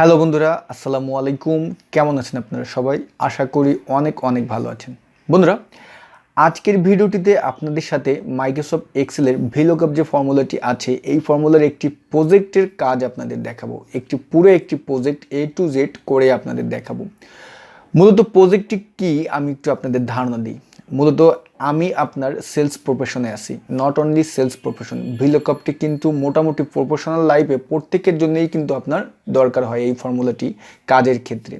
Hello বন্ধুরা, আসসালামু আলাইকুম। কেমন আছেন আপনারা সবাই? আশা করি অনেক অনেক ভালো আছেন। বন্ধুরা, আজকের ভিডিওটিতে আপনাদের সাথে মাইক্রোসফট এক্সেলের ভিলুকআপ যে ফর্মুলাটি আছে, এই ফর্মুলার একটি প্রজেক্টের কাজ আপনাদের দেখাবো। একটি প্রজেক্ট এ টু জেড করে আপনাদের দেখাবো। মূলত প্রজেক্টটি কি আমি একটু আপনাদের ধারণা দিই। মূলত আমি আপনার সেলস প্রফেশনে আছি, নট অনলি সেলস প্রফেশন। ভিলুকআপটি কিন্তু মোটামুটি প্রফেশনাল লাইফে প্রত্যেকের জন্যই কিন্তু আপনার দরকার হয় এই ফর্মুলাটি কাজের ক্ষেত্রে।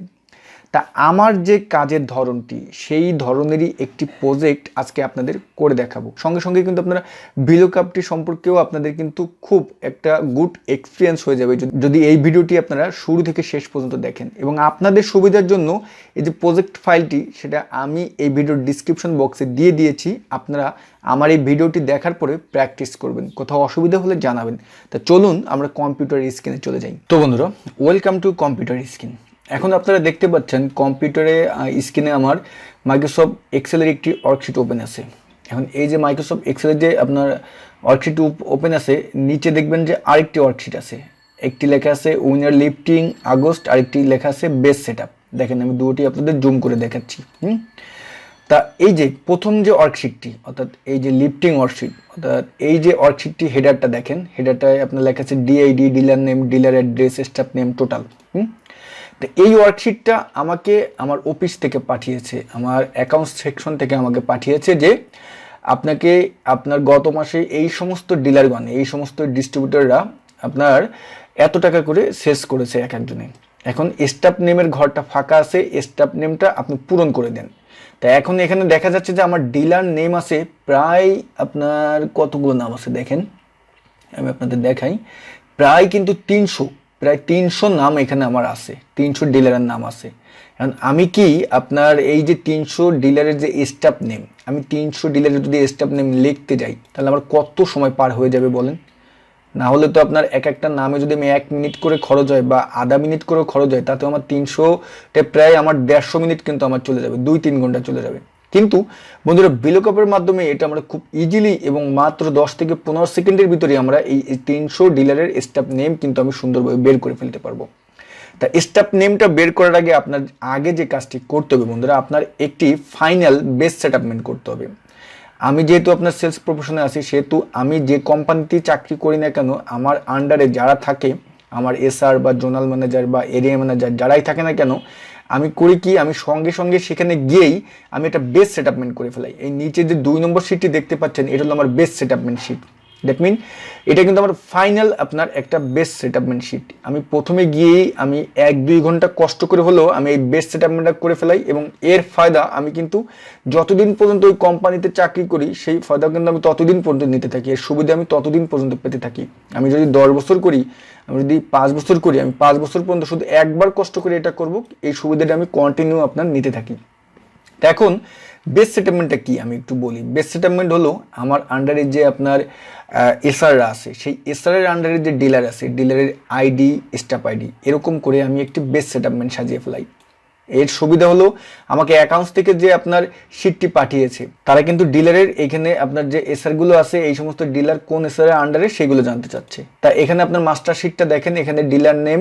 তা আমার যে কাজের ধরনটি, সেই ধরনেরই একটি প্রজেক্ট আজকে আপনাদের করে দেখাবো। সঙ্গে সঙ্গে কিন্তু আপনারা ভিলুকআপটি সম্পর্কেও আপনাদের কিন্তু খুব একটা গুড এক্সপিরিয়েন্স হয়ে যাবে যদি এই ভিডিওটি আপনারা শুরু থেকে শেষ পর্যন্ত দেখেন। এবং আপনাদের সুবিধার জন্য এই যে প্রজেক্ট ফাইলটি, সেটা আমি এই ভিডিওর ডিসক্রিপশন বক্সে দিয়ে দিয়েছি। আপনারা আমার এই ভিডিওটি দেখার পরে প্র্যাকটিস করবেন, কোথাও অসুবিধা হলে জানাবেন। তা চলুন আমরা কম্পিউটার স্ক্রিনে চলে যাই। তো বন্ধুরা, ওয়েলকাম টু কম্পিউটার স্ক্রিন। এখন আপনারা দেখতে পাচ্ছেন কম্পিউটারে স্ক্রিনে আমার মাইক্রোসফট এক্সেলের একটি ওয়ার্কশিট ওপেন আছে। এখন এই যে মাইক্রোসফট এক্সেলের যে আপনার ওয়ার্কশিট ওপেন আছে, নিচে দেখবেন যে আরেকটি ওয়ার্কশিট আছে। একটি লেখা আছে উইনার লিফটিং আগস্ট, আরেকটি লেখা আছে বেস সেটআপ। দেখেন আমি দুটি আপনাদের জুম করে দেখাচ্ছি। তা এই যে প্রথম যে ওয়ার্কশিটটি, অর্থাৎ এই যে লিফটিং ওয়ার্কশিট, অর্থাৎ এই যে ওয়ার্কশিটটি হেডারটা দেখেন, হেডারটায় আপনার লেখা আছে DID, dealer name, dealer address, staff name, total. তো এই ওয়ার্কশিটটা আমাকে আমার অফিস থেকে পাঠিয়েছে, আমার অ্যাকাউন্টস সেকশন থেকে আমাকে পাঠিয়েছে যে আপনাকে আপনার গত মাসে এই সমস্ত ডিলারগণ, এই সমস্ত ডিস্ট্রিবিউটররা আপনার এত টাকা করে সেলস করেছে এক একজনে। এখন স্টাফ নেমের ঘরটা ফাঁকা আছে, স্টাফ নেমটা আপনি পূরণ করে দেন। তা এখন এখানে দেখা যাচ্ছে যে আমার ডিলার নেম আছে প্রায় আপনার কতগুলো নাম আছে দেখেন, আমি আপনাদের দেখাই। প্রায় কিন্তু প্রায় 300 নাম এখানে আমার আছে, 300 ডিলারের নাম আছে। এখন আমি কি আপনার এই যে 300 ডিলারের যে স্টাফ নেম, আমি 300 ডিলারের যদি স্টাফ নেম লিখতে যাই, তাহলে আমার কত সময় পার হয়ে যাবে বলেন? না হলে তো আপনার এক একটা নামে যদি আমি 1 মিনিট করে খরচ হয় বা আধা মিনিট করে খরচ হয়, তাতে আমার 300টা প্রায় আমার 150 মিনিট কিন্তু আমার চলে যাবে, 2-3 ঘন্টা চলে যাবে। কিন্তু বন্ধুরা, ভিলুকআপের মাধ্যমে এটা আমরা খুব ইজিলি এবং মাত্র 10 থেকে 15 সেকেন্ডের ভিতরে আমরা এই 300 ডিলারের স্টাফ নেম কিন্তু আমি সুন্দরভাবে বের করে ফেলতে পারবো। তা স্টাফ নেমটা বের করার আগে আপনার আগে যে কাজটি করতে হবে বন্ধুরা, আপনার একটি ফাইনাল বেস সেটআপমেন্ট করতে হবে। আমি যেহেতু আপনার সেলস প্রফেশনে আছি, সেহেতু আমি যে কোম্পানিতে চাকরি করি না কেন, আমার আন্ডারে যারা থাকে, আমার এসআর বা জোনাল ম্যানেজার বা এরিয়া ম্যানেজার যারাই থাকে না কেন, আমি করি কি, আমি সঙ্গে সঙ্গে সেখানে গিয়েই আমি একটা বেস সেটআপমেন্ট করে ফেলাই। এই নিচে যে 2 নম্বর শিটটি দেখতে পাচ্ছেন, এটা হলো আমার বেস সেটআপমেন্ট শিট। দ্যাট মিন এটা কিন্তু আমার ফাইনাল আপনার একটা বেস সেটআপমেন্ট শিট। আমি প্রথমে গিয়েই আমি 1-2 ঘন্টা কষ্ট করে হলেও আমি এই বেস সেটআপমেন্টটা করে ফেলাই। এবং এর ফায়দা আমি কিন্তু যতদিন পর্যন্ত ওই কোম্পানিতে চাকরি করি, সেই ফায়দা কিন্তু আমি ততদিন পর্যন্ত নিতে থাকি, এর সুবিধা আমি ততদিন পর্যন্ত পেতে থাকি। আমি যদি 10 বছর করি, আমি যদি 5 বছর করি, আমি 5 বছর পর্যন্ত শুধু একবার কষ্ট করে এটা করব, এই সুবিধাটা আমি কন্টিনিউ আপনার নিতে থাকি। এখন বেস সেটলমেন্টটা কি আমি একটু বলি। বেস সেটলমেন্ট হলো আমার আন্ডারে যে আপনার এসআররা আছে, সেই এসআরের আন্ডারে যে ডিলার আছে, ডিলারের আইডি, স্টাফ আইডি, এরকম করে আমি একটি বেস সেটলমেন্ট সাজিয়ে ফেলাই। এর সুবিধা হলো আমাকে অ্যাকাউন্টস থেকে যে আপনার শিটটি পাঠিয়েছে, তারা কিন্তু ডিলারের এখানে আপনার যে এসআর গুলো আছে, এই সমস্ত ডিলার কোন এসআরের আন্ডারে সেগুলো জানতে চাচ্ছে। তা এখানে আপনার মাস্টার শিটটা দেখেন, এখানে dealer name,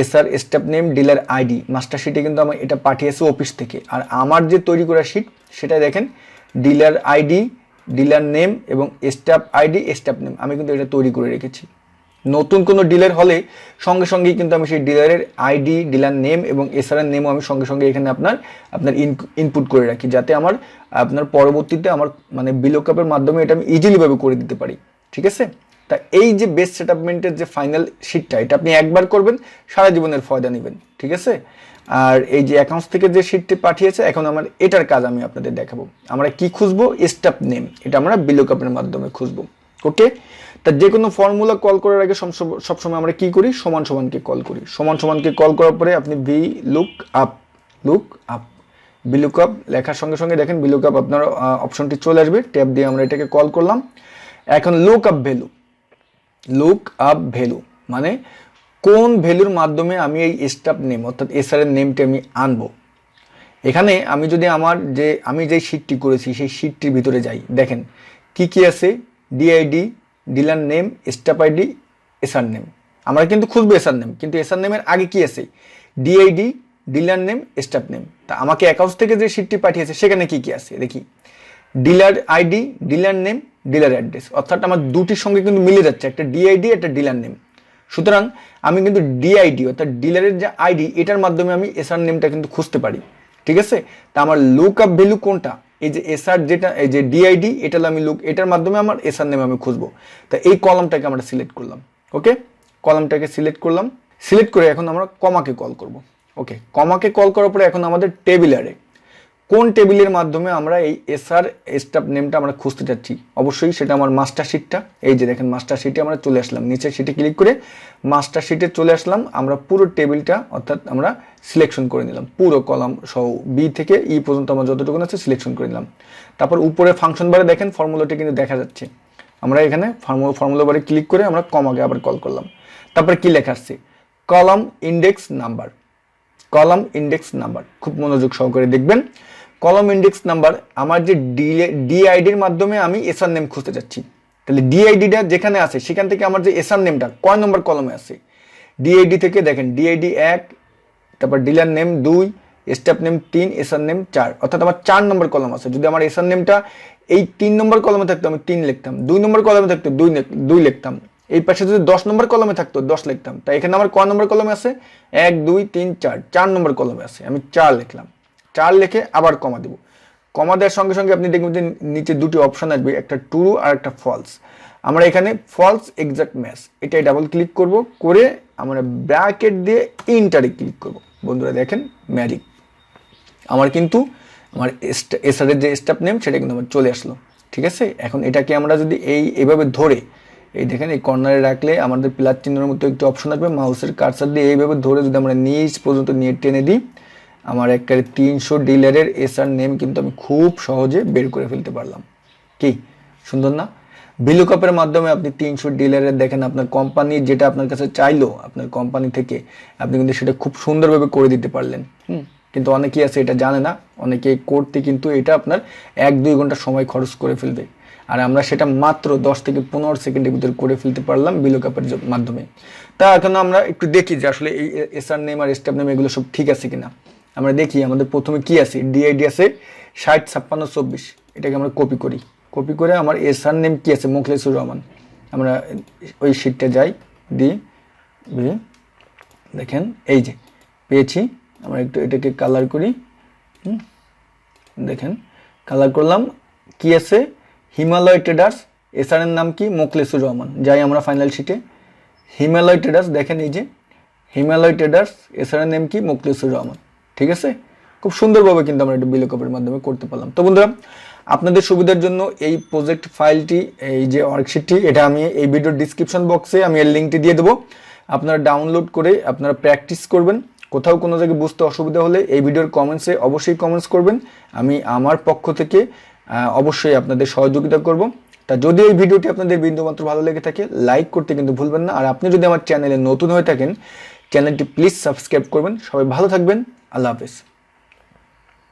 SR, staff name, dealer ID, master শিটে কিন্তু আমার এটা পাঠিয়েছে অফিস থেকে। আর আমার যে তৈরি করা শিট, সেটা দেখেন ডিলার আইডি, ডিলার নেম এবং স্টাফ আইডি, স্টাফ নেম, আমি কিন্তু এটা তৈরি করে রেখেছি। নতুন কোনো ডিলার হলে সঙ্গে সঙ্গেই কিন্তু আমি সেই ডিলারের আইডি, ডিলার নেম এবং এসআর নেমও আমি সঙ্গে সঙ্গে এখানে আপনার ইনপুট করে রাখি, যাতে আমার আপনার পরবর্তীতে আমার মানে ভিলুকআপের মাধ্যমে এটা আমি ইজিলিভাবে করে দিতে পারি। ঠিক আছে? তা এই যে বেস সেটআপমেন্টের যে ফাইনাল শিটটা, এটা আপনি একবার করবেন, সারা জীবনের ফায়দা নেবেন। ঠিক আছে? আর এই যে অ্যাকাউন্টস থেকে যে শিটটি পাঠিয়েছে, এখন আমার এটার কাজ আমি আপনাদের দেখাবো। আমরা কি খুঁজবো? স্টাফ নেম, এটা আমরা ভিলুকআপের মাধ্যমে খুঁজবো। ওকে? তা যে কোনো ফর্মুলা কল করার আগে সবসময় আমরা কি করি? সমান সমানকে কল করি। সমান সমানকে কল করার পরে আপনি লুক আপ ভিলুকআপ লেখার সঙ্গে সঙ্গে দেখেন ভিলুকআপ আপনার অপশনটি চলে আসবে, ট্যাব দিয়ে আমরা এটাকে কল করলাম। এখন লুক আপ ভ্যালু মানে কোন ভ্যালুর মাধ্যমে আমি এই স্টাফ নেম অর্থাৎ এসআর এর নেমটি আমি আনবো। এখানে আমি যদি আমি যে শিটটি করেছি, সেই শিটটির ভিতরে যাই, দেখেন কি কি আছে। DID, dealer name, staff ID, SR name. আমরা কিন্তু খুঁজবো এসআর নেম, কিন্তু এসআর নেমের আগে কি আছে, DID, dealer name, staff name. তা আমাকে অ্যাকাউন্টস থেকে যে শিটটি পাঠিয়েছে সেখানে কি কি আছে দেখি, dealer ID, dealer name, dealer address, অর্থাৎ আমার দুটির সঙ্গে কিন্তু মিলে যাচ্ছে, একটা ডিআইডি একটা ডিলার নেম। সুতরাং আমি কিন্তু ডিআইডি অর্থাৎ ডিলারের যে আইডি এটার মাধ্যমে আমি এসআর নেমটা কিন্তু খুঁজতে পারি, ঠিক আছে। তা আমার লুক আপ ভ্যালু কোনটা, এই যে এসআর যেটা, এই যে ডিআইডি এটা আমি এটার মাধ্যমে আমার এসআর নেম আমি খুঁজবো। তা এই কলামটাকে আমরা সিলেক্ট করলাম, ওকে, কলামটাকে সিলেক্ট করলাম। সিলেক্ট করে এখন আমরা কমাকে কল করব, ওকে। কমাকে কল করার পরে এখন আমাদের টেবিলারে কোন টেবিলের মাধ্যমে আমরা এই এসআর স্টাফ নেমটা আমরা খুঁজতে চাচ্ছি, অবশ্যই সেটা আমার মাস্টার শিটটা। এই যে দেখেন মাস্টার শিটে আমরা চলে আসলাম, নিচের শিটে ক্লিক করে মাস্টার শিটে চলে আসলাম। আমরা পুরো টেবিলটা অর্থাৎ আমরা সিলেকশন করে নিলাম, পুরো কলাম সহ বি থেকে ই পর্যন্ত আমরা যতটুকু আছে সিলেকশন করে নিলাম। তারপর উপরে ফাংশন বারে দেখেন ফর্মুলাটি কিন্তু দেখা যাচ্ছে। আমরা এখানে ফর্মুলা বারে ক্লিক করে আমরা কমাকে আবার কল করলাম। তারপরে কি লেখা আসছে, column index number, column index number, খুব মনোযোগ সহকারে দেখবেন। কলাম ইন্ডেক্স নাম্বার আমার যে ডিআইডির মাধ্যমে আমি এসআর নেম খুঁজতে যাচ্ছি, তাহলে ডিআইডিটা যেখানে আছে সেখান থেকে আমার যে এসআর নেমটা কয় নম্বর কলমে আছে, ডিআইডি থেকে দেখেন ডিআইডি 1, তারপর dealer name 2, staff name 3, SR name 4, অর্থাৎ আমার 4 নম্বর কলম আছে। যদি আমার এসআর নেমটা এই 3 নম্বর কলমে থাকতো আমি 3 লিখতাম, 2 নম্বর কলমে থাকতো 2 লিখতাম, এই পাশে যদি 10 নম্বর কলমে থাকতো 10 লিখতাম। তাই এখানে আমার কয় নম্বর কলমে আছে, 1 2 3 4, 4 নম্বর কলমে আছে, আমি 4 লিখলাম। 4 লিখে আবার কমা দেব। কমা দেওয়ার সঙ্গে সঙ্গে আপনি দেখবেন যে নিচে দুটি অপশন আসবে, একটা ট্রু আর একটা ফলস। আমরা এখানে ফলস এক্সাক্ট ম্যাচ এটাই ডাবল ক্লিক করব, করে আমরা ব্র্যাকেট দিয়ে ইন্টারে ক্লিক করব। বন্ধুরা দেখেন ম্যাজিক, আমার কিন্তু আমার এসআরের যে স্টাফ নেম সেটা কিন্তু আমার চলে আসলো, ঠিক আছে। এখন এটাকে আমরা যদি এইভাবে ধরে, এই দেখেন এই কর্নারে রাখলে আমাদের প্লাস চিহ্নের মতো একটি অপশন আসবে, মাউসের কার্সার দিয়ে এইভাবে ধরে যদি আমরা নিচ পর্যন্ত নিয়ে টেনে দিই, আমার একেবারে 300 ডিলারের এসআর নেম কিন্তু আমি খুব সহজে বের করে ফেলতে পারলাম। কি সুন্দর না? ভিলুকআপের মাধ্যমে আপনি 300 ডিলারের দেখেন আপনার কোম্পানি যেটা আপনার কাছে চাইলো আপনার কোম্পানি থেকে, আপনি কিন্তু সেটা খুব সুন্দরভাবে করে দিতে পারলেন। কিন্তু অনেকেই আছে এটা জানে না, অনেকে করতে কিন্তু এটা আপনার 1-2 ঘন্টা সময় খরচ করে ফেলবে, আর আমরা সেটা মাত্র 10 থেকে 15 সেকেন্ডের ভিতরে করে ফেলতে পারলাম ভিলুকআপের মাধ্যমে। তা এখন আমরা একটু দেখি যে আসলে এই এসআর নেম আর স্টাফ নেম এগুলো সব ঠিক আছে কিনা। আমরা দেখি আমাদের প্রথমে কি আছে, ডিআইডি আছে 60 56 24, এটাকে আমরা কপি করি। কপি করে আমার এসআর নেম কি আছে, মোখলেসুর রহমান। আমরা ওই শিটটা যাই, দিই, দেখেন এই যে পেয়েছি। আমরা একটু এটাকে কালার করি, দেখেন কালার করলাম। কি আছে, হিমালয় ট্রেডার্স, এসআর এর নাম কি, মোখলেসুর রহমান। যাই আমরা ফাইনাল শিটে, হিমালয় ট্রেডার্স, দেখেন এই যে হিমালয় ট্রেডার্স, এসআর এর নাম কি, মোখলেসুর রহমান, ঠিক আছে। খুব সুন্দরভাবে কিন্তু আমরা এটা ভিলুকআপের মাধ্যমে করতে পারলাম। তো বন্ধুরা, আপনাদের সুবিধার জন্য এই প্রজেক্ট ফাইলটি, এই যে ওয়ার্কশিটটি, এটা আমি এই ভিডিওর ডিসক্রিপশন বক্সে আমি এর লিঙ্কটি দিয়ে দেবো। আপনারা ডাউনলোড করে আপনারা প্র্যাকটিস করবেন। কোথাও কোনো জায়গায় বুঝতে অসুবিধা হলে এই ভিডিওর কমেন্টসে অবশ্যই কমেন্টস করবেন, আমি আমার পক্ষ থেকে অবশ্যই আপনাদের সহযোগিতা করব। তা যদি এই ভিডিওটি আপনাদের বিন্দুমাত্র ভালো লেগে থাকে লাইক করতে কিন্তু ভুলবেন না। আর আপনি যদি আমার চ্যানেলে নতুন হয়ে থাকেন, চ্যানেলটি প্লিজ সাবস্ক্রাইব করবেন। সবাই ভালো থাকবেন, আল্লাহ হাফেজ।